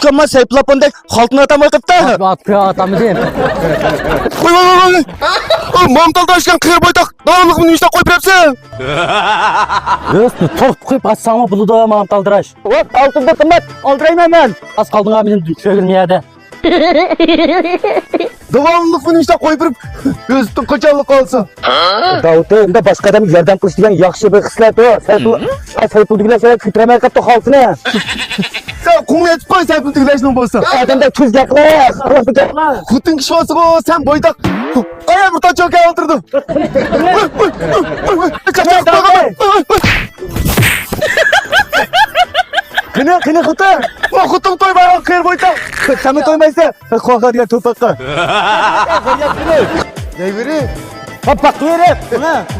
tutkanma sayıplapındek haltına atamayıp da. Atıyor atamızın. Oy. Mamtalda açkan kıyır boytak. Dağınlık bunu işte koyup hepsi. Üstü top koyup açsama bunu da mağam kaldıraş. Hop altında kımmet. Aldırayım hemen. Az kaldın abi benim düşüyor yerde. Dağınlık bunu işte koyup üstün koçanlık olsun. Davut'u önde başka adam yerden kılıç diyen yakşı bir kıslet o. Sayıplı düğüne sana kütremeye kattı haltına. Sen kum etip koy sayıplı tıklaşının bolsa. Adamda tuz yakla. Kutun kişi olsun o sen boydak. Ay buradan çok iyi aldırdım. Kaçak bakalım. Kını kutu. O kutum toymayan kıyır boydak. Sen mi doymaysa? Korkar diye topakka. Ne vereyim? Hop bak duyarım.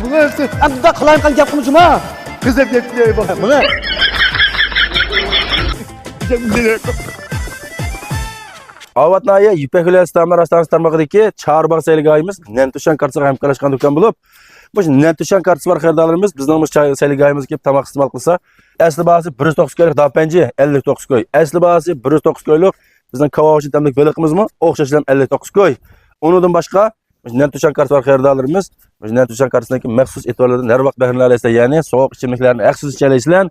Bunu hepsi. Abi da kılayım kan yapmışım ha. Kız hep yetmiyor bak. Bunu. Avatnaya Yipek Üniversitesi Hastanesi tarmağıdaki Çağrıbağ Seyligayımız Nentuşan kartısı hamkarlaşkan dükkan bulup bu Nentuşan kartısı var xaridalarımız bizning Seyligayımız kelib tamoq iste'mol qilsa asli bahası 109 koylik dapanji 59 koy. Asli bahası 109 koylik bizning kavochi tamlik baliqimizmi o'xshashlam 59 koy. Undan boshqa Nentuşan kartısı var xaridalarımız Nentuşan kartısındaki maxsus e'tiborlardan har vaqt bahramlarsizlar, ya'ni sovuq ichimliklarni haqsiz ichalaysizlar.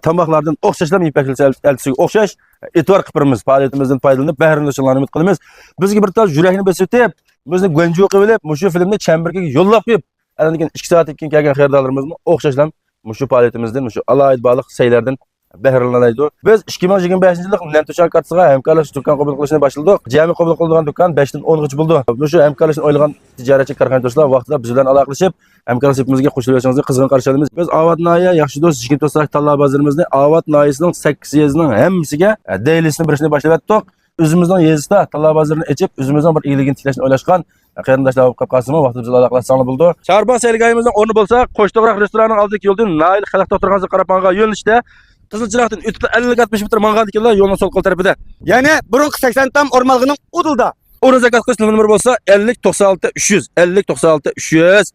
Tamaqlardan o'xshashlam Yipek elchisiga o'xshash e'tibor qilib faoliyatimizdan foydalanib bahramlashinglarni umid qilamiz. Bizga bir tal yurakni besitib, bizni g'anju qilib, mushu filmni chamberga yo'llab qo'yib, andan keyin 2 soat keyin kelgan xaridorlarimizni o'xshashlam mushu faoliyatimizdan, mushu alayid baliq saylardan bahramlanaydi. Biz 2025-yillik Nentuşan kartasiga hamkorlash do'kon qabul qilishni boshladik. Jami qabul qilingan do'kon 5 dan 10 gacha bo'ldi. Mushu hamkorlashni o'ylagan tijoratchi korxonadoshlar vaqtida biz bilan aloqalashib, hamkorlashishimizga qo'shilishingizga qizg'in qarshi olamiz. Biz Avatnaya yaxshi do'st Jigit do'stlar tanlab bazarimizni Avatnayasining 8 yezining hammasiga deylisini birishni boshlab etdik. O'zimizning yezida tanlab bazarini ochib, o'zimizning bir iyligini tiklashni o'ylashgan qarindoshlar bo'lib qolqasimi vaqtimiz aloqalashsangiz bo'ldi. Charbon Seyligayimizning o'rni bo'lsa, Qo'shto'g'roq restoranining oldidagi yo'ldan Nail xalq doktorxonasiga qarab yo'nalishda Qizilchiroqdan o'tib 50-60 metr mang'an ekanlar yo'lning so'l qo'l tarafida. Yani burunqi 80 tam ormalg'ının udulda. O'rin zakaz qilish nomeri bo'lsa 50 96 300 50 96 300